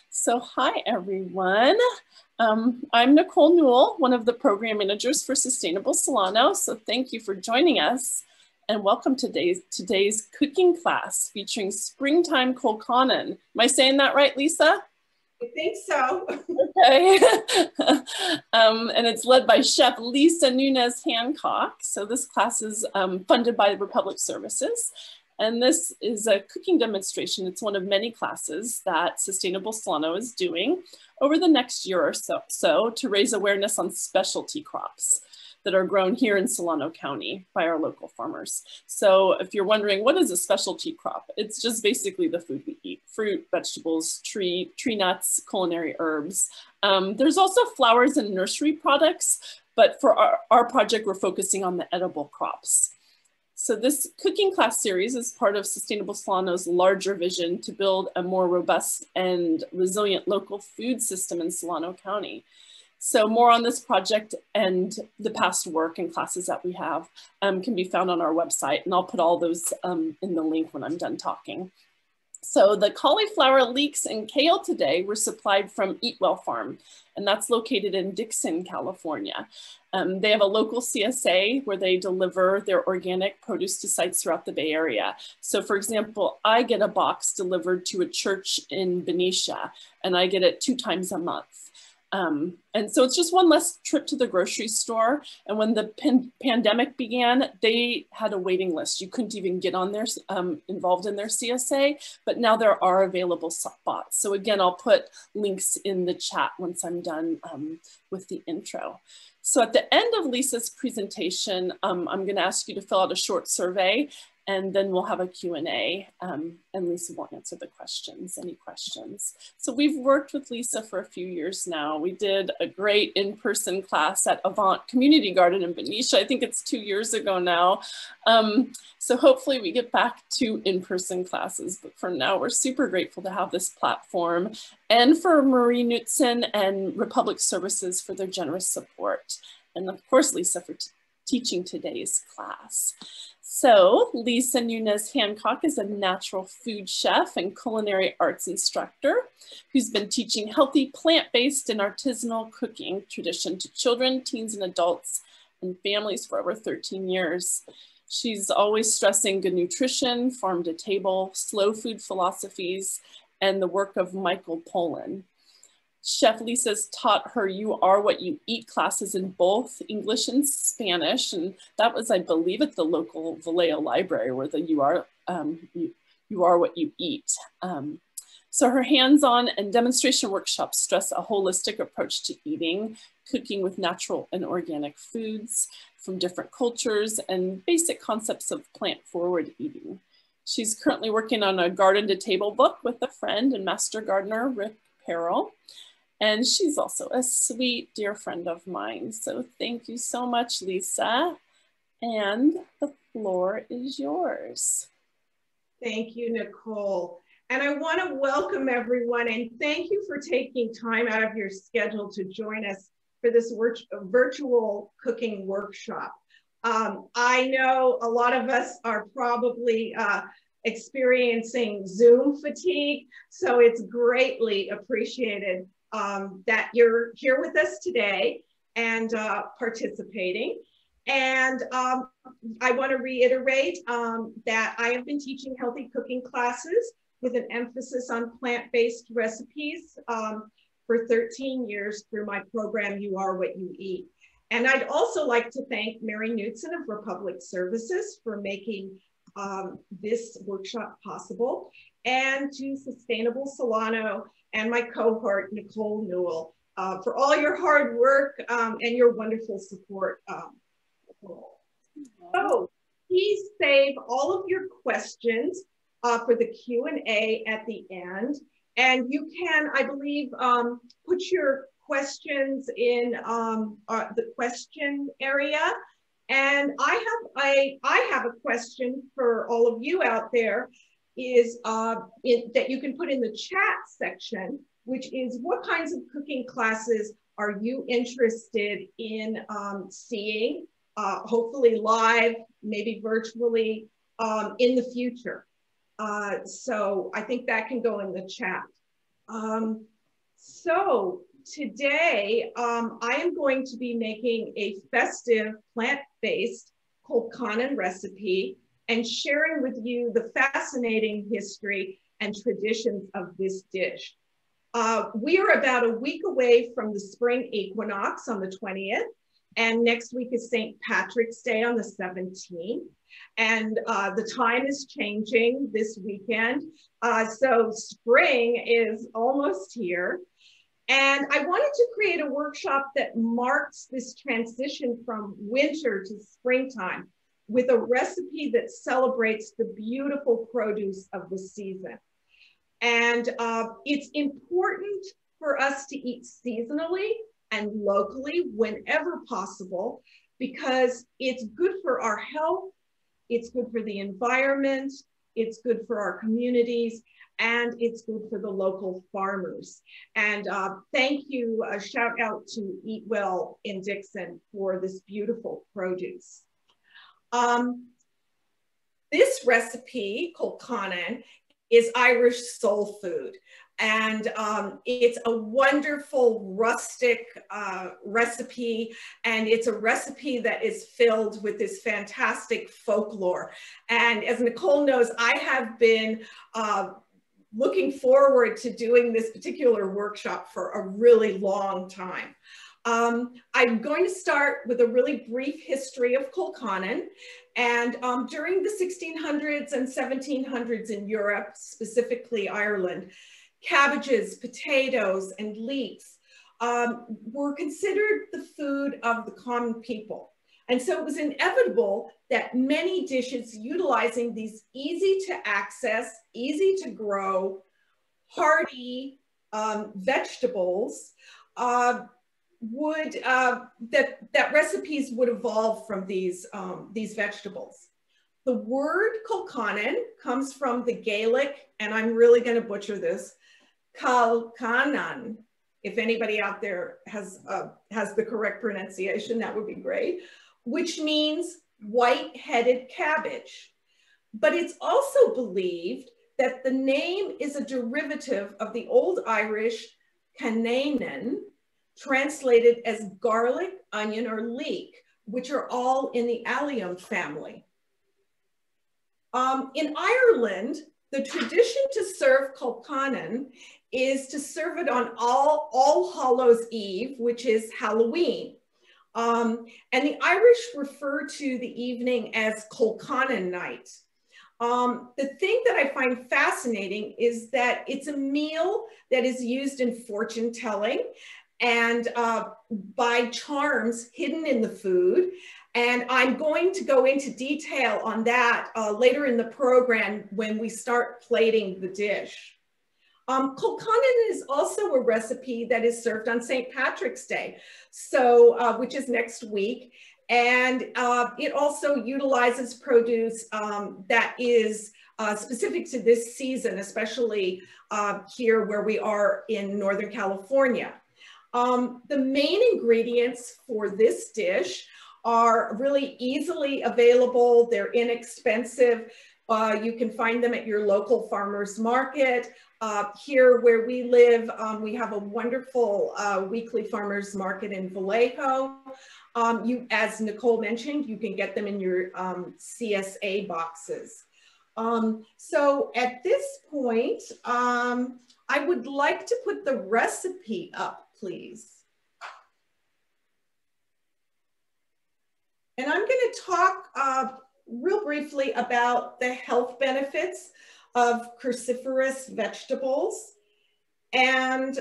So hi, everyone. I'm Nicole Newell, one of the program managers for Sustainable Solano. So thank you for joining us and welcome to today's cooking class featuring springtime Colcannon. Am I saying that right, Lisa? I think so. Okay. And it's led by Chef Lisa Nunez-Hancock. So this class is funded by Republic Services. And this is a cooking demonstration. It's one of many classes that Sustainable Solano is doing over the next year or so to raise awareness on specialty crops that are grown here in Solano County by our local farmers. So if you're wondering, what is a specialty crop? It's just basically the food we eat: fruit, vegetables, tree nuts, culinary herbs. There's also flowers and nursery products, but for our project, we're focusing on the edible crops. So this cooking class series is part of Sustainable Solano's larger vision to build a more robust and resilient local food system in Solano County. So more on this project and the past work and classes that we have can be found on our website, and I'll put all those in the link when I'm done talking. So the cauliflower, leeks, and kale today were supplied from Eat Well Farm, and that's located in Dixon, California. They have a local CSA where they deliver their organic produce to sites throughout the Bay Area. So for example, I get a box delivered to a church in Benicia, and I get it 2 times a month. And so it's just one less trip to the grocery store. And when the pandemic began, they had a waiting list. You couldn't even get on their involved in their CSA, but now there are available spots. So again, I'll put links in the chat once I'm done with the intro. So at the end of Lisa's presentation, I'm going to ask you to fill out a short survey, and then we'll have a Q&A, and Lisa will answer the questions, any questions. So we've worked with Lisa for a few years now. We did a great in-person class at Avant Community Garden in Benicia. I think it's 2 years ago now. So hopefully we get back to in-person classes, but for now we're super grateful to have this platform, and for Marie Knutson and Republic Services for their generous support. And of course, Lisa for teaching today's class. So Lisa Nunez-Hancock is a natural food chef and culinary arts instructor who's been teaching healthy plant-based and artisanal cooking tradition to children, teens, and adults and families for over 13 years. She's always stressing good nutrition, farm to table, slow food philosophies, and the work of Michael Pollan. Chef Lisa's taught her You Are What You Eat classes in both English and Spanish, and that was, I believe, at the local Vallejo library where the You Are What You Eat. So her hands-on and demonstration workshops stress a holistic approach to eating, cooking with natural and organic foods from different cultures, and basic concepts of plant-forward eating. She's currently working on a garden to table book with a friend and master gardener, Rick Perrell. And she's also a sweet, dear friend of mine. So thank you so much, Lisa. And the floor is yours. Thank you, Nicole. And I want to welcome everyone and thank you for taking time out of your schedule to join us for this virtual cooking workshop. I know a lot of us are probably experiencing Zoom fatigue, so it's greatly appreciated that you're here with us today and participating. And I want to reiterate that I have been teaching healthy cooking classes with an emphasis on plant-based recipes for 13 years through my program, You Are What You Eat. And I'd also like to thank Mary Knutson of Republic Services for making this workshop possible, and to Sustainable Solano and my cohort, Nicole Newell, for all your hard work and your wonderful support. So please save all of your questions for the Q&A at the end. And you can, I believe, put your questions in the question area. And I have a question for all of you out there, is that you can put in the chat section, which is, what kinds of cooking classes are you interested in seeing, hopefully live, maybe virtually, in the future? So I think that can go in the chat. So today I am going to be making a festive plant-based Colcannon recipe and sharing with you the fascinating history and traditions of this dish. We are about a week away from the spring equinox on the 20th, and next week is St. Patrick's Day on the 17th. And the time is changing this weekend. So spring is almost here. And I wanted to create a workshop that marks this transition from winter to springtime with a recipe that celebrates the beautiful produce of the season. And it's important for us to eat seasonally and locally whenever possible, because it's good for our health, it's good for the environment, it's good for our communities, and it's good for the local farmers. And thank you, a shout out to Eat Well in Dixon for this beautiful produce. This recipe, Colcannon, is Irish soul food. And it's a wonderful rustic recipe, and it's a recipe that is filled with this fantastic folklore. And as Nicole knows, I have been looking forward to doing this particular workshop for a really long time. I'm going to start with a really brief history of Colcannon. And during the 1600s and 1700s in Europe, specifically Ireland, cabbages, potatoes, and leeks were considered the food of the common people. And so it was inevitable that many dishes utilizing these easy to access, easy to grow, hearty vegetables that recipes would evolve from these vegetables. The word Colcannon comes from the Gaelic, and I'm really going to butcher this, Colcannon. If anybody out there has the correct pronunciation, that would be great, which means white-headed cabbage. But it's also believed that the name is a derivative of the Old Irish Cannanan, translated as garlic, onion, or leek, which are all in the allium family. In Ireland, the tradition to serve Colcannon is to serve it on All Hallows Eve, which is Halloween. And the Irish refer to the evening as Colcannon night. The thing that I find fascinating is that it's a meal that is used in fortune telling and by charms hidden in the food. And I'm going to go into detail on that later in the program when we start plating the dish. Colcannon is also a recipe that is served on St. Patrick's Day, so which is next week. And it also utilizes produce that is specific to this season, especially here where we are in Northern California. The main ingredients for this dish are really easily available. They're inexpensive. You can find them at your local farmer's market. Here where we live, we have a wonderful weekly farmer's market in Vallejo. As Nicole mentioned, you can get them in your CSA boxes. So at this point, I would like to put the recipe up, please. And I'm going to talk real briefly about the health benefits of cruciferous vegetables. And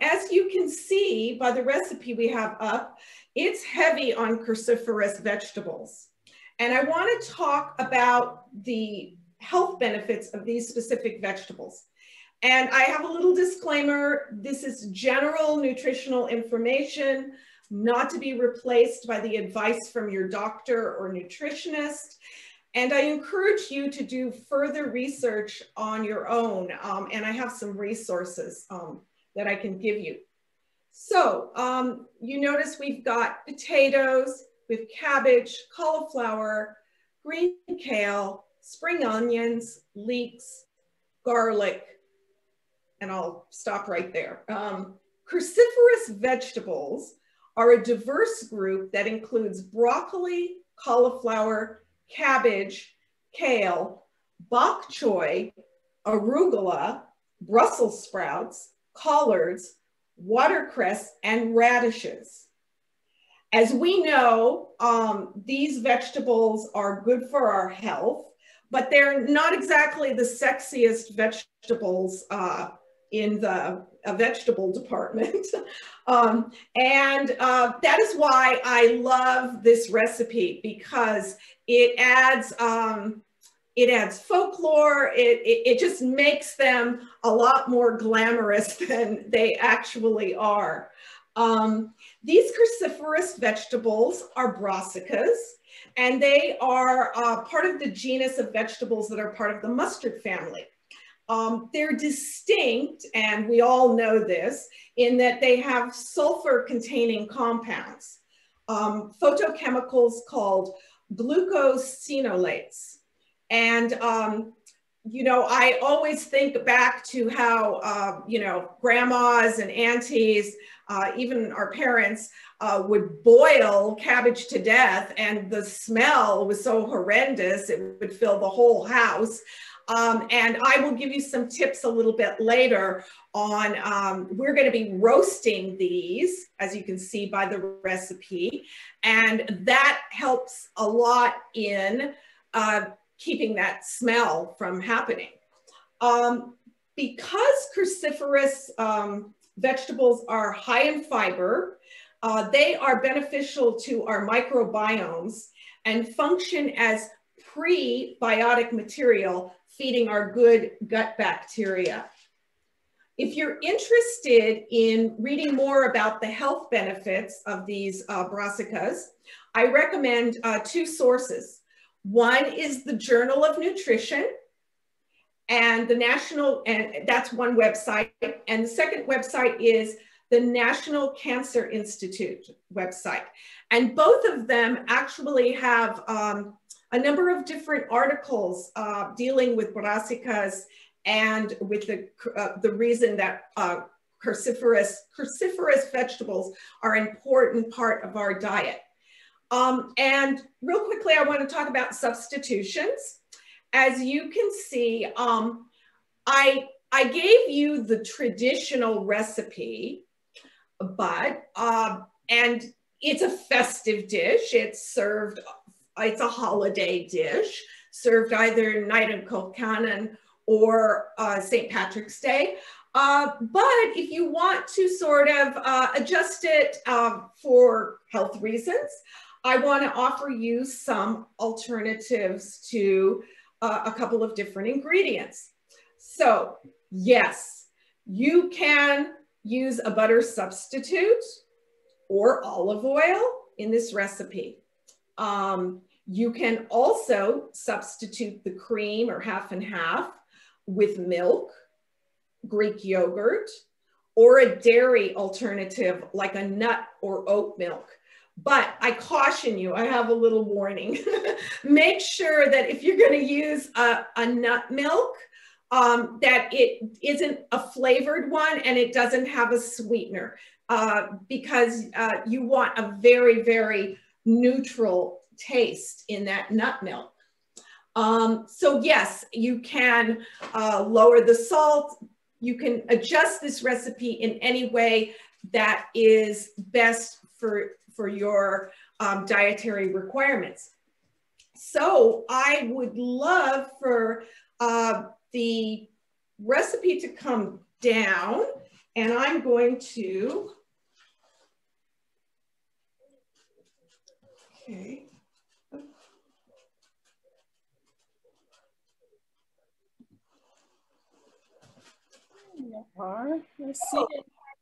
as you can see by the recipe we have up, it's heavy on cruciferous vegetables. And I want to talk about the health benefits of these specific vegetables. And I have a little disclaimer. This is general nutritional information, not to be replaced by the advice from your doctor or nutritionist. And I encourage you to do further research on your own. And I have some resources that I can give you. So you notice we've got potatoes, we have cabbage, cauliflower, green kale, spring onions, leeks, garlic, and I'll stop right there. Cruciferous vegetables are a diverse group that includes broccoli, cauliflower, cabbage, kale, bok choy, arugula, Brussels sprouts, collards, watercress, and radishes. As we know, these vegetables are good for our health, but they're not exactly the sexiest vegetables in the vegetable department. That is why I love this recipe, because it adds folklore. It just makes them a lot more glamorous than they actually are. These cruciferous vegetables are brassicas, and they are part of the genus of vegetables that are part of the mustard family. They're distinct, and we all know this, in that they have sulfur-containing compounds, phytochemicals called glucosinolates. And, you know, I always think back to how, you know, grandmas and aunties, even our parents, would boil cabbage to death, and the smell was so horrendous, it would fill the whole house. And I will give you some tips a little bit later on, we're going to be roasting these, as you can see by the recipe, and that helps a lot in keeping that smell from happening. Because cruciferous vegetables are high in fiber, they are beneficial to our microbiomes and function as prebiotic material feeding our good gut bacteria. If you're interested in reading more about the health benefits of these brassicas, I recommend two sources. One is the Journal of Nutrition, and that's one website. And the second website is the National Cancer Institute website. And both of them actually have a number of different articles dealing with brassicas and with the reason that cruciferous vegetables are an important part of our diet. And real quickly, I want to talk about substitutions. As you can see, I gave you the traditional recipe, but, and it's a festive dish. It's served, it's a holiday dish, served either night of Colcannon or St. Patrick's Day. But if you want to sort of adjust it for health reasons, I want to offer you some alternatives to a couple of different ingredients. So yes, you can use a butter substitute or olive oil in this recipe. You can also substitute the cream or half and half with milk, Greek yogurt, or a dairy alternative like a nut or oat milk. But I caution you, I have a little warning. Make sure that if you're going to use a nut milk, that it isn't a flavored one and it doesn't have a sweetener, because you want a very, very neutral taste in that nut milk. So yes, you can lower the salt. You can adjust this recipe in any way that is best for your dietary requirements. So I would love for the recipe to come down, and I'm going to, okay. Let's see.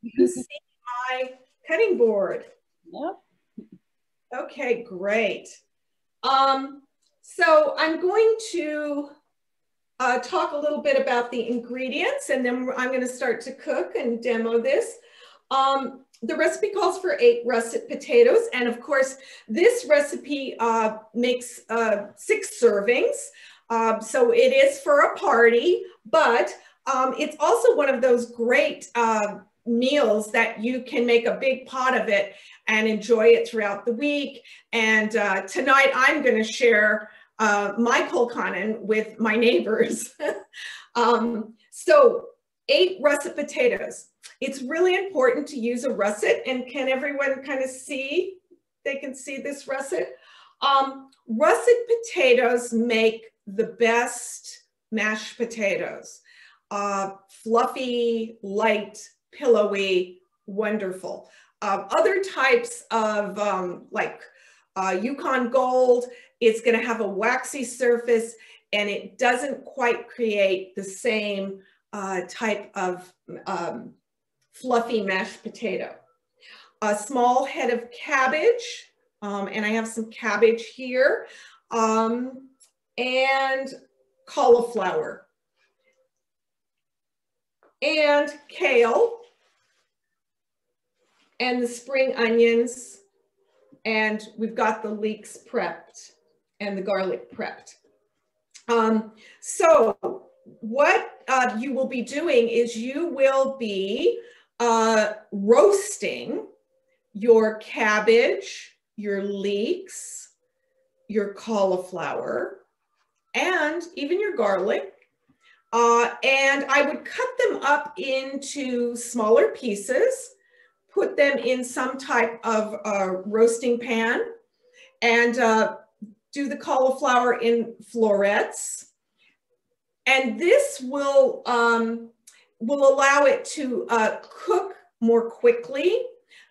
You see my cutting board. Yep. Okay, great. So I'm going to talk a little bit about the ingredients, and then I'm going to start to cook and demo this. The recipe calls for 8 russet potatoes, and of course, this recipe makes 6 servings. So it is for a party, but It's also one of those great meals that you can make a big pot of it and enjoy it throughout the week. And tonight I'm going to share my Colcannon with my neighbors. So 8 russet potatoes. It's really important to use a russet, and can everyone kind of see? They can see this russet. Russet potatoes make the best mashed potatoes. Fluffy, light, pillowy, wonderful. Other types of like Yukon Gold, it's going to have a waxy surface and it doesn't quite create the same type of fluffy mashed potato. A small head of cabbage, and I have some cabbage here, and cauliflower, and kale, and the spring onions, and we've got the leeks prepped and the garlic prepped. So what you will be doing is you will be roasting your cabbage, your leeks, your cauliflower, and even your garlic. And I would cut them up into smaller pieces, put them in some type of roasting pan, and do the cauliflower in florets. And this will allow it to cook more quickly.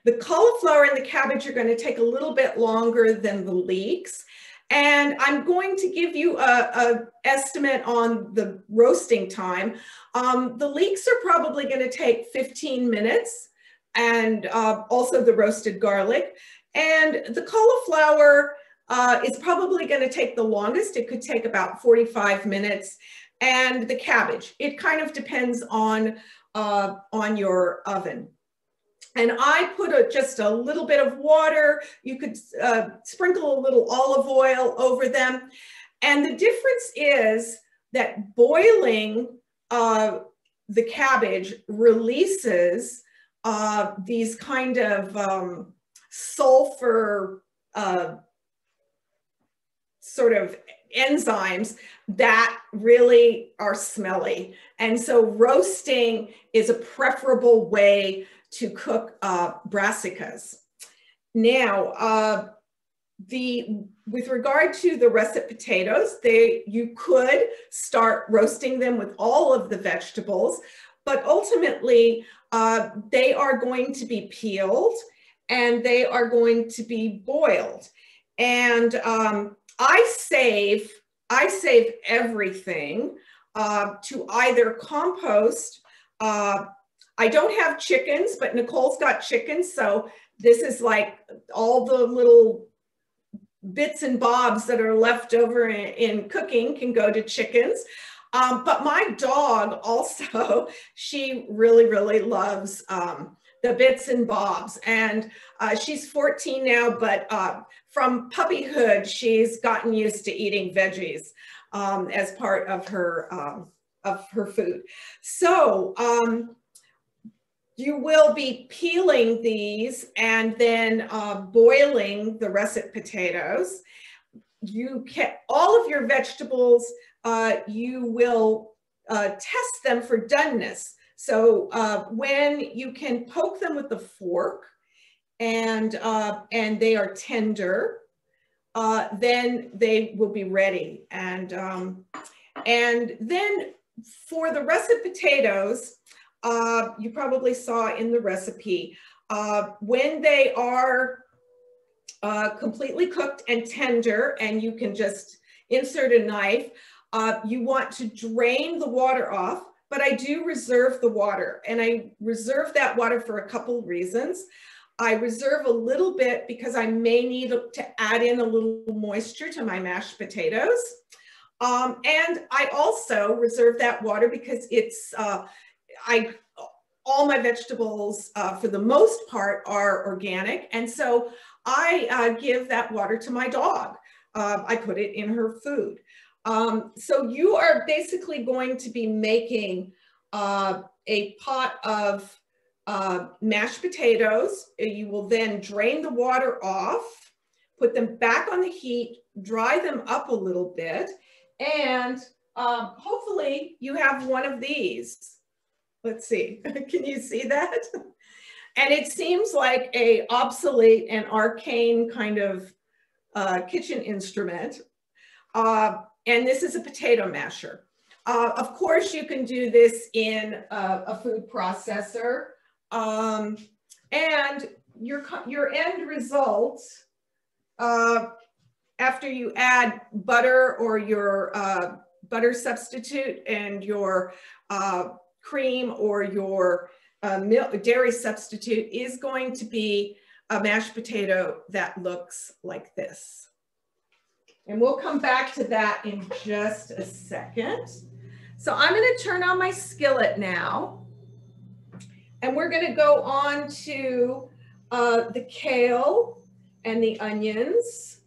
The cauliflower and the cabbage are going to take a little bit longer than the leeks. And I'm going to give you an estimate on the roasting time. The leeks are probably going to take 15 minutes, and also the roasted garlic. And the cauliflower is probably going to take the longest. It could take about 45 minutes. And the cabbage, it kind of depends on your oven. And I put just a little bit of water. You could sprinkle a little olive oil over them. And the difference is that boiling the cabbage releases these kind of sulfur sort of enzymes that really are smelly. And so roasting is a preferable way to cook brassicas. Now, with regard to the russet potatoes, you could start roasting them with all of the vegetables, but ultimately they are going to be peeled and they are going to be boiled. And I save everything to either compost. I don't have chickens, but Nicole's got chickens. So this is like all the little bits and bobs that are left over in cooking can go to chickens. But my dog also, she really, really loves the bits and bobs. And she's 14 now, but from puppyhood, she's gotten used to eating veggies as part of her food. So you will be peeling these and then boiling the russet potatoes. You can, all of your vegetables, you will test them for doneness. So when you can poke them with a fork and they are tender, then they will be ready. And then for the russet potatoes, you probably saw in the recipe, when they are completely cooked and tender, and you can just insert a knife, you want to drain the water off, but I do reserve the water, and I reserve that water for a couple reasons. I reserve a little bit because I may need to add in a little moisture to my mashed potatoes. And I also reserve that water because it's, all my vegetables, for the most part, are organic. And so I give that water to my dog. I put it in her food. So you are basically going to be making a pot of mashed potatoes. You will then drain the water off, put them back on the heat, dry them up a little bit, and hopefully you have one of these. Let's see, can you see that? And it seems like a obsolete and arcane kind of kitchen instrument. And this is a potato masher. Of course, you can do this in a food processor. And your end result, after you add butter or your butter substitute and your cream or your milk, dairy substitute, is going to be a mashed potato that looks like this. And we'll come back to that in just a second. So I'm going to turn on my skillet now. And we're going to go on to the kale and the onions.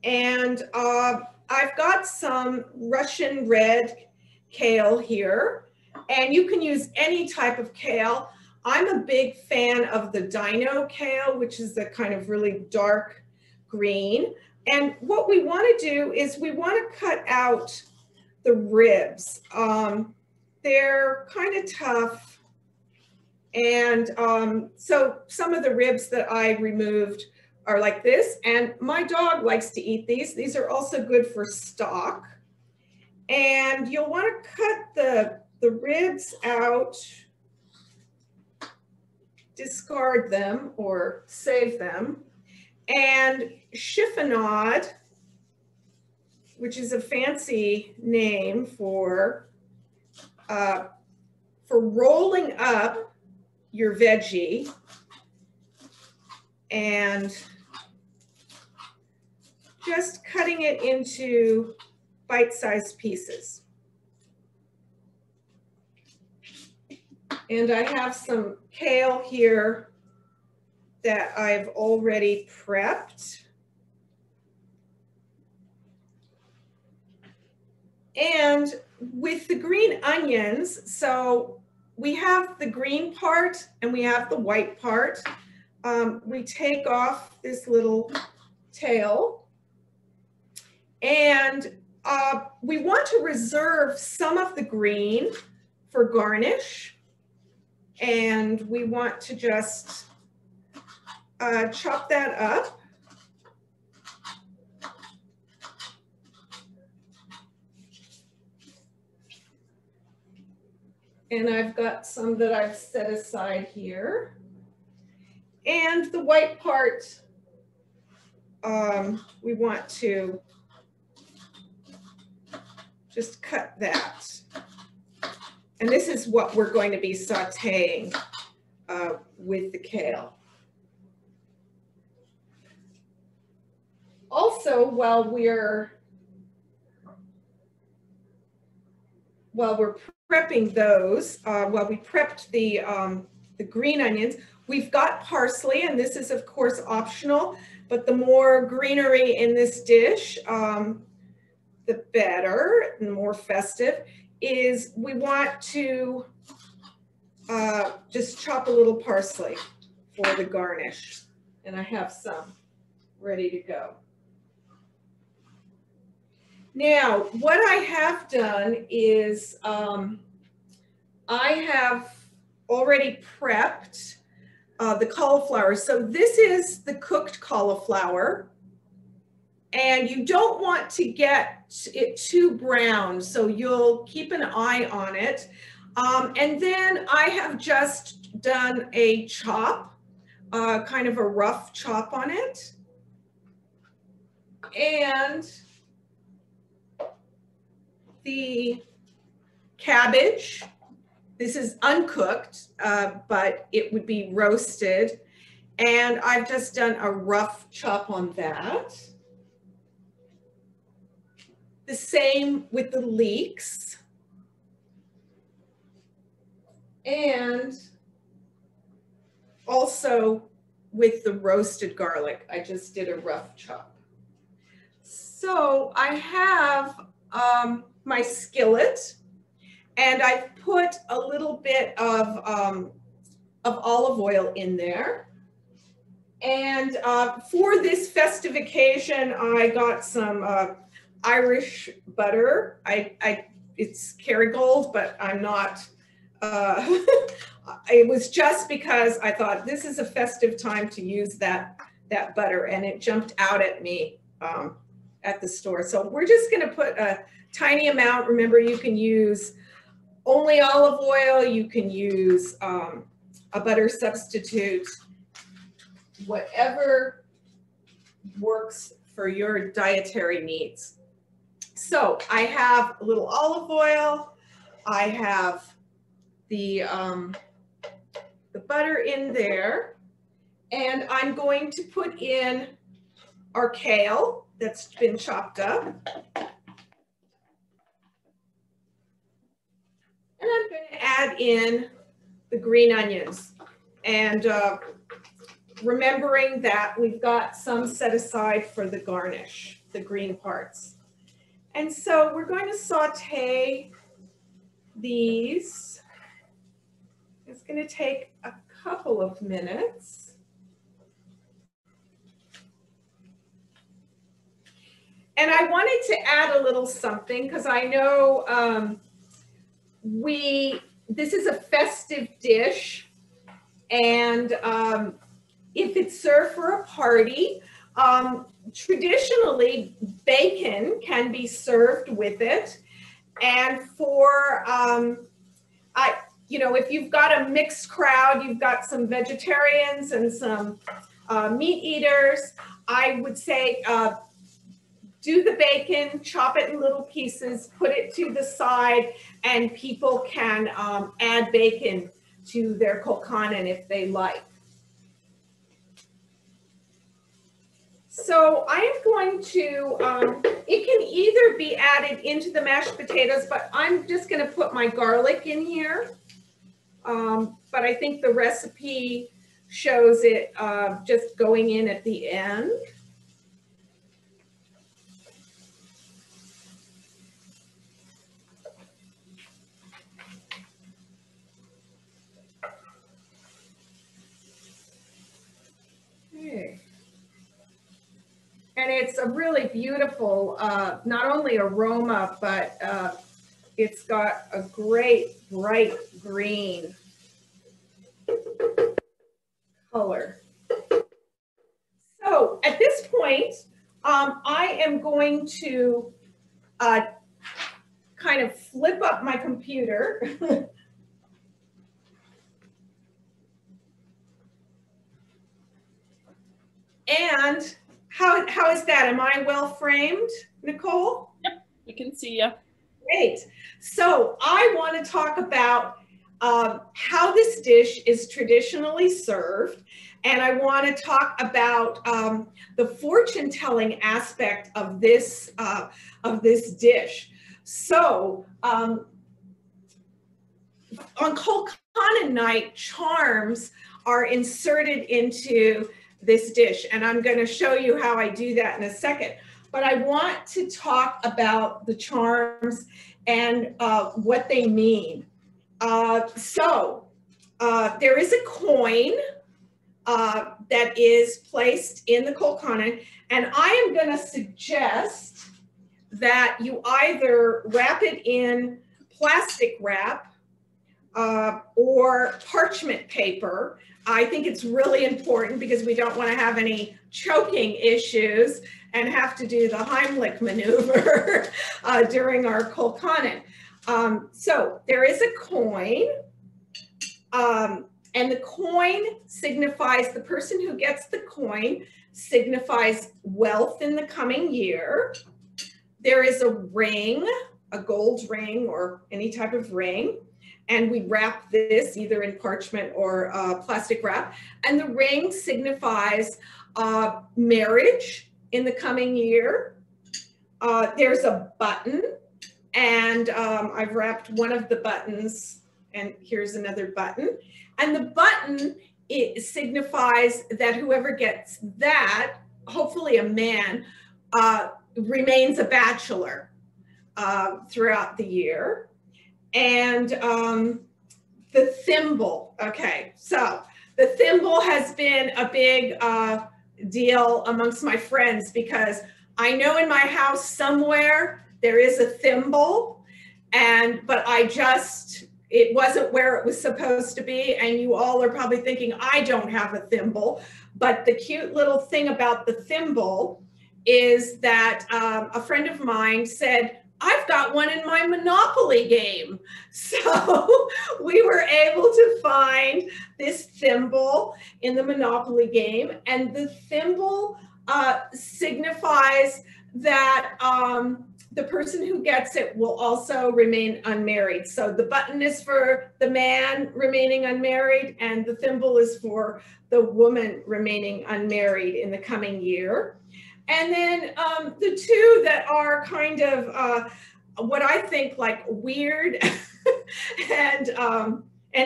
And I've got some Russian red kale here. And you can use any type of kale. I'm a big fan of the dino kale, which is the kind of really dark green. And what we want to do is we want to cut out the ribs. They're kind of tough. And so some of the ribs that I removed are like this. And my dog likes to eat these. These are also good for stock. And you'll want to cut the ribs out, discard them or save them, and chiffonade, which is a fancy name for rolling up your veggie and just cutting it into bite-sized pieces. And I have some kale here that I've already prepped. And with the green onions, so we have the green part and we have the white part. We take off this little tail, and we want to reserve some of the green for garnish. And we want to just chop that up. And I've got some that I've set aside here. And the white part, we want to just cut that. And this is what we're going to be sauteing with the kale. Also, while we're prepping those, while we prepped the green onions, we've got parsley, and this is of course optional, but the more greenery in this dish, the better and more festive. Is we want to just chop a little parsley for the garnish. And I have some ready to go. Now, what I have done is I have already prepped the cauliflower. So this is the cooked cauliflower. And you don't want to get it too brown, so you'll keep an eye on it. And then I have just done a chop, kind of a rough chop on it. And the cabbage, this is uncooked, but it would be roasted. And I've just done a rough chop on that. The same with the leeks. And also with the roasted garlic, I just did a rough chop. So I have my skillet, And I've put a little bit of olive oil in there. And for this festive occasion, I got some Irish butter. It's Kerrygold, but I'm not, it was just because I thought this is a festive time to use that butter, and it jumped out at me at the store. So we're just gonna put a tiny amount. Remember, you can use only olive oil, you can use a butter substitute, whatever works for your dietary needs. So I have a little olive oil, I have the butter in there, and I'm going to put in our kale that's been chopped up. And I'm going to add in the green onions. And remembering that we've got some set aside for the garnish, the green parts. And so we're going to saute these. It's going to take a couple of minutes. And I wanted to add a little something because I know this is a festive dish, and if it's served for a party, traditionally bacon can be served with it. And for, you know, if you've got a mixed crowd, you've got some vegetarians and some meat eaters, I would say do the bacon, chop it in little pieces, put it to the side, and people can add bacon to their Colcannon if they like. So I am going to, it can either be added into the mashed potatoes, but I'm just going to put my garlic in here. But I think the recipe shows it just going in at the end. Okay. And it's a really beautiful, not only aroma, but it's got a great bright green color. So at this point, I am going to kind of flip up my computer. And how is that? Am I well framed, Nicole? Yep, we can see you. Great. So I want to talk about how this dish is traditionally served, and I want to talk about the fortune-telling aspect of this dish. So on Colcannon night, charms are inserted into this dish, and I'm going to show you how I do that in a second. But I want to talk about the charms and what they mean. So there is a coin that is placed in the Colcannon, and I am going to suggest that you either wrap it in plastic wrap or parchment paper. I think it's really important because we don't want to have any choking issues and have to do the Heimlich maneuver during our Colcannon. So there is a coin, and the coin signifies, the person who gets the coin signifies wealth in the coming year. There is a ring, a gold ring or any type of ring, and we wrap this either in parchment or plastic wrap. And the ring signifies marriage in the coming year. There's a button, and I've wrapped one of the buttons, and here's another button. And the button, it signifies that whoever gets that, hopefully a man, remains a bachelor throughout the year. And the thimble. Okay, so the thimble has been a big deal amongst my friends because I know in my house somewhere there is a thimble, but it wasn't where it was supposed to be. And you all are probably thinking, I don't have a thimble. But the cute little thing about the thimble is that a friend of mine said, I've got one in my Monopoly game. So we were able to find this thimble in the Monopoly game. And the thimble signifies that the person who gets it will also remain unmarried. So the button is for the man remaining unmarried, and the thimble is for the woman remaining unmarried in the coming year. And then the two that are kind of what I think like weird and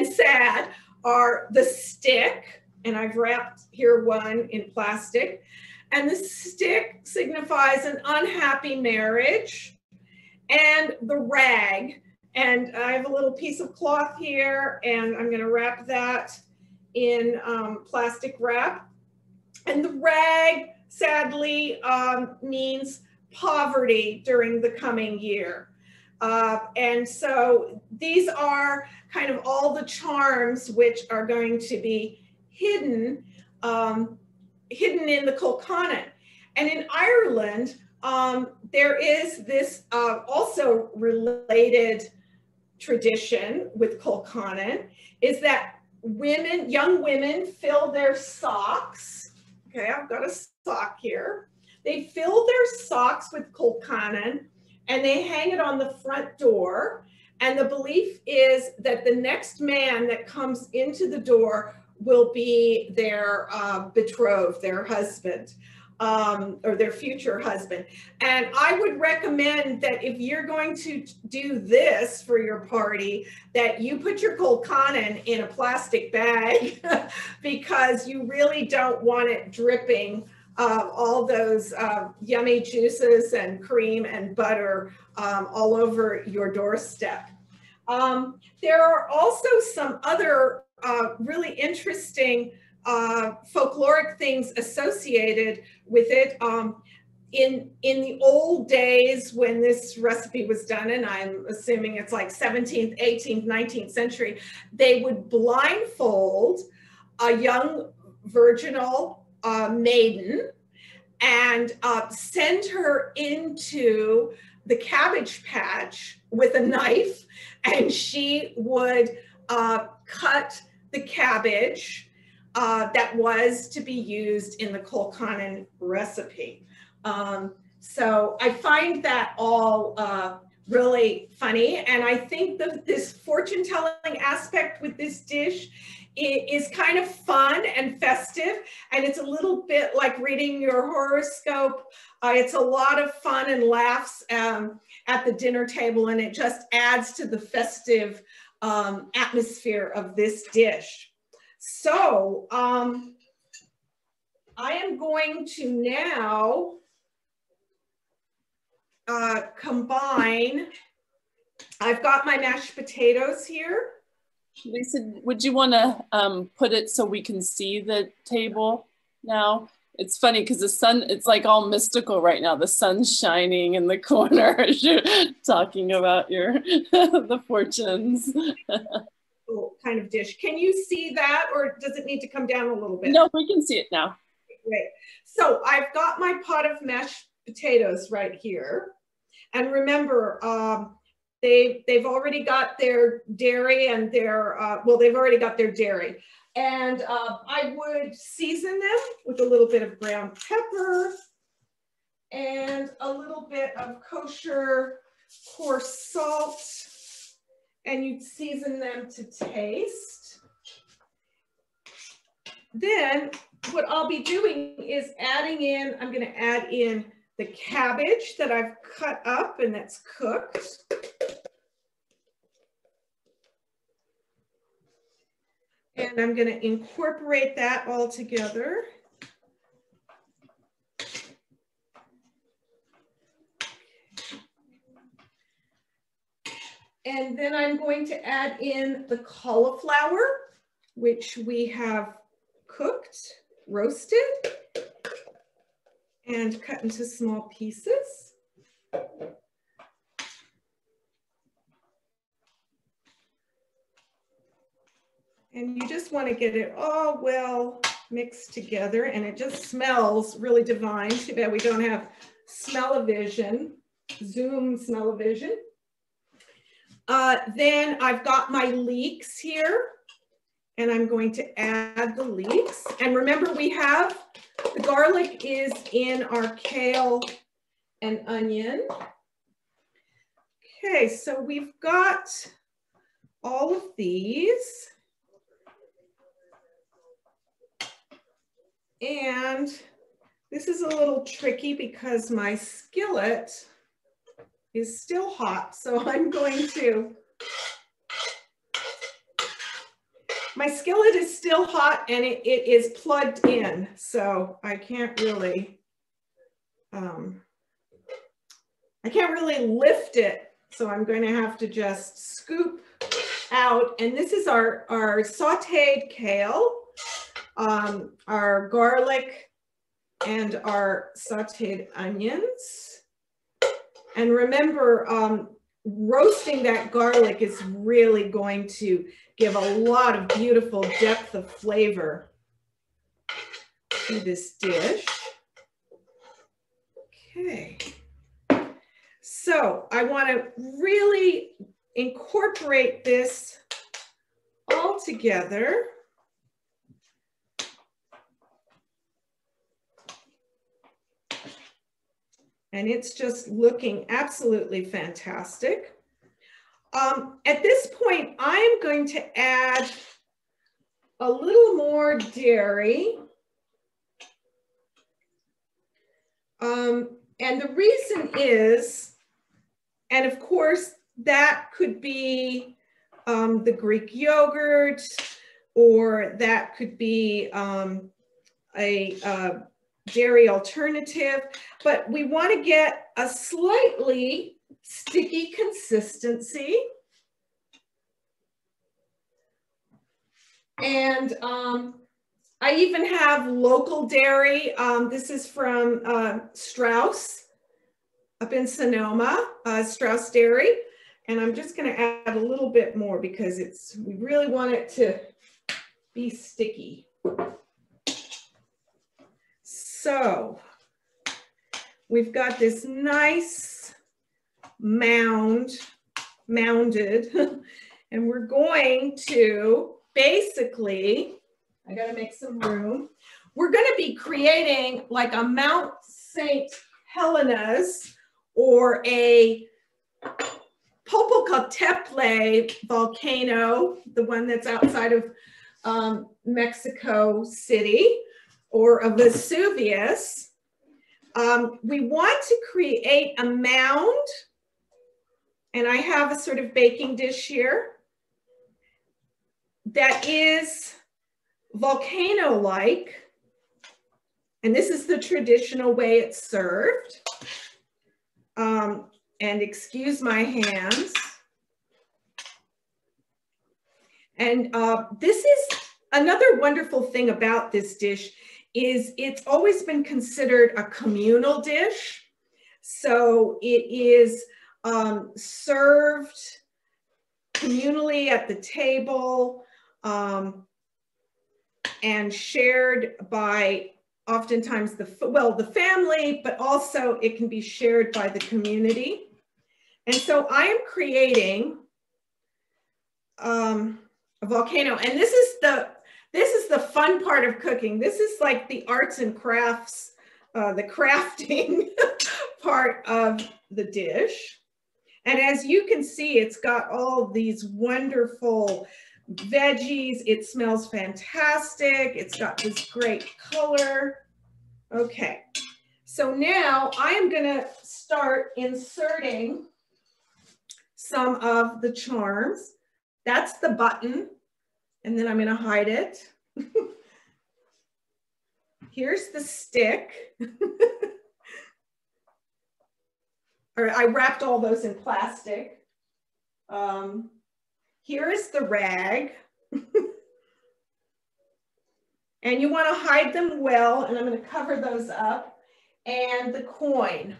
sad are the stick, and I've wrapped here one in plastic. And the stick signifies an unhappy marriage, and the rag. And I have a little piece of cloth here, and I'm going to wrap that in plastic wrap. And the rag, sadly, means poverty during the coming year. And so these are kind of all the charms which are going to be hidden in the Colcannon. And in Ireland, there is this also related tradition with Colcannon, is that young women fill their socks. Okay, I've got a sock here. They fill their socks with Colcannon and they hang it on the front door. And the belief is that the next man that comes into the door will be their betrothed, their husband, or their future husband. And I would recommend that if you're going to do this for your party, that you put your Colcannon in a plastic bag because you really don't want it dripping all those yummy juices and cream and butter all over your doorstep. There are also some other really interesting folkloric things associated with it. In the old days when this recipe was done, and I'm assuming it's like 17th, 18th, 19th century, they would blindfold a young virginal maiden and send her into the cabbage patch with a knife, and she would cut the cabbage that was to be used in the Colcannon recipe. So I find that all really funny, and I think that this fortune-telling aspect with this dish is kind of fun and festive, and it's a little bit like reading your horoscope. It's a lot of fun and laughs at the dinner table, and it just adds to the festive atmosphere of this dish. So I am going to now combine. I've got my mashed potatoes here. Lisa, would you want to put it so we can see the table now? It's funny because the sun, it's like all mystical right now. The sun's shining in the corner as you're talking about the fortunes. Kind of dish. Can you see that, or does it need to come down a little bit? No, we can see it now. Great. So I've got my pot of mashed potatoes right here. And remember, they've already got their dairy and their, well, they've already got their dairy. And I would season them with a little bit of ground pepper and a little bit of kosher coarse salt. And you'd season them to taste. Then what I'll be doing is adding in, I'm going to add in the cabbage that I've cut up and that's cooked. And I'm going to incorporate that all together. And then I'm going to add in the cauliflower, which we have cooked, roasted, and cut into small pieces. And you just want to get it all well mixed together, and it just smells really divine. Too bad we don't have smell-o-vision, Zoom smell-o-vision. Then I've got my leeks here, and I'm going to add the leeks. And remember, we have the garlic is in our kale and onion. Okay, so we've got all of these. And this is a little tricky because my skillet is still hot. So I'm going to, my skillet is still hot and it is plugged in. So I can't really lift it. So I'm going to have to just scoop out. And this is our sauteed kale, our garlic, and our sauteed onions. And remember, roasting that garlic is really going to give a lot of beautiful depth of flavor to this dish. Okay. So I want to really incorporate this all together. And it's just looking absolutely fantastic. At this point, I'm going to add a little more dairy. And the reason is, and of course, that could be the Greek yogurt, or that could be a dairy alternative, but we want to get a slightly sticky consistency. And I even have local dairy. This is from Strauss up in Sonoma, Strauss Dairy. And I'm just going to add a little bit more because we really want it to be sticky. So we've got this nice mounded, and we're going to basically, I got to make some room. We're going to be creating like a Mount St. Helena's or a Popocatépetl volcano, the one that's outside of Mexico City, or a Vesuvius. We want to create a mound, and I have a sort of baking dish here that is volcano-like, and this is the traditional way it's served. And excuse my hands. And this is another wonderful thing about this dish is it's always been considered a communal dish. So it is served communally at the table and shared by oftentimes the family, but also it can be shared by the community. And so I am creating a volcano, and this is the fun part of cooking. This is like the arts and crafts, the crafting part of the dish. And as you can see, it's got all these wonderful veggies. It smells fantastic. It's got this great color. Okay, so now I am gonna start inserting some of the charms. That's the button, and then I'm gonna hide it. Here's the stick. Or I wrapped all those in plastic. Here is the rag. And you want to hide them well, and I'm going to cover those up. And the coin.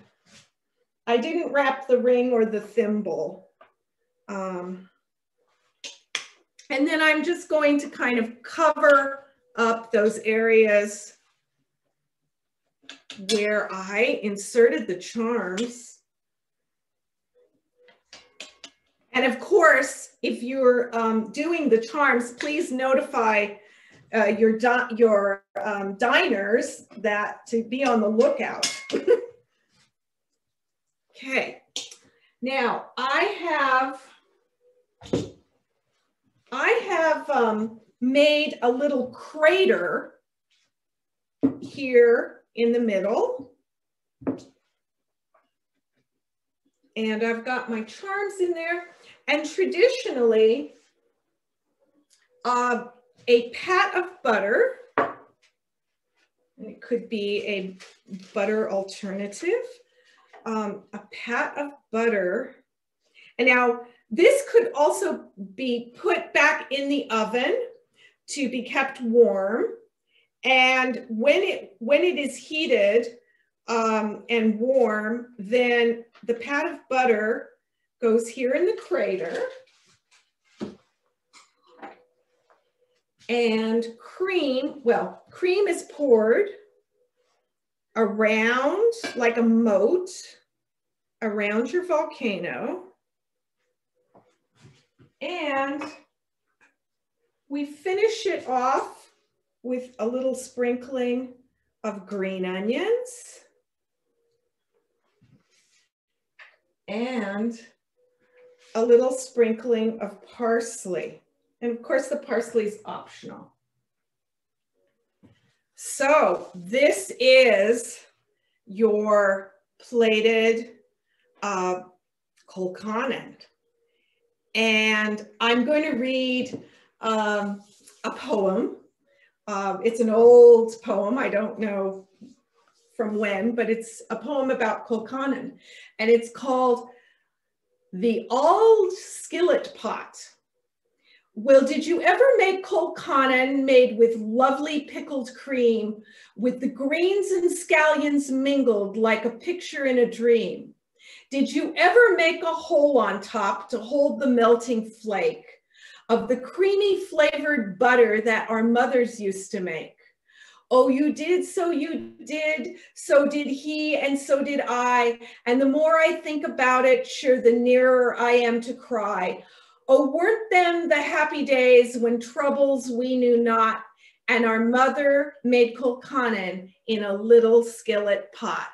I didn't wrap the ring or the thimble. And then I'm just going to kind of cover up those areas where I inserted the charms. And of course, if you're doing the charms, please notify your diners that to be on the lookout. Okay, now I have made a little crater here in the middle. And I've got my charms in there. And traditionally, a pat of butter, and it could be a butter alternative, a pat of butter. And now this could also be put back in the oven to be kept warm. And when it is heated and warm, then the pat of butter goes here in the crater. And cream, well, cream is poured around like a moat around your volcano. And we finish it off with a little sprinkling of green onions and a little sprinkling of parsley. And of course, the parsley is optional. So this is your plated Colcannon. And I'm going to read a poem. It's an old poem. I don't know from when, but it's a poem about Colcannon. And it's called The Auld Skillet Pot. Well, did you ever make Colcannon made with lovely pickled cream, with the greens and scallions mingled like a picture in a dream? Did you ever make a hole on top to hold the melting flake of the creamy flavored butter that our mothers used to make? Oh, you did, so did he, and so did I. And the more I think about it, sure, the nearer I am to cry. Oh, weren't them the happy days when troubles we knew not, and our mother made Colcannon in a little skillet pot?